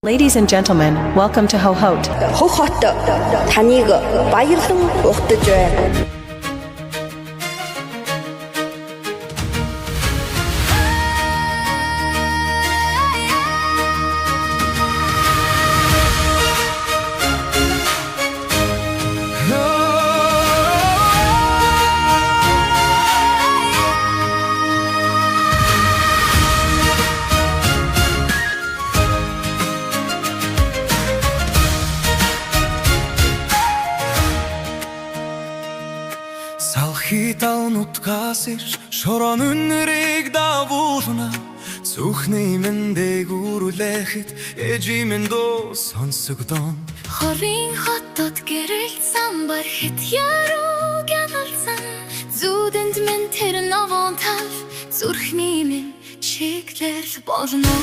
Ladies and gentlemen, welcome to Ho Hot. Ho Hot таныг баярлан угтаж байна. Салхитал нутгаас ирж шорон үнэрийг дагуулна Зүхний минь дээгүүрүүлэхэд ээжимэн доо сонсогдон Хорын хотод гэрэл самбар хит яруу гяналсан Зүдэнд минь тэр новон тал зүрхний минь чиглэл болно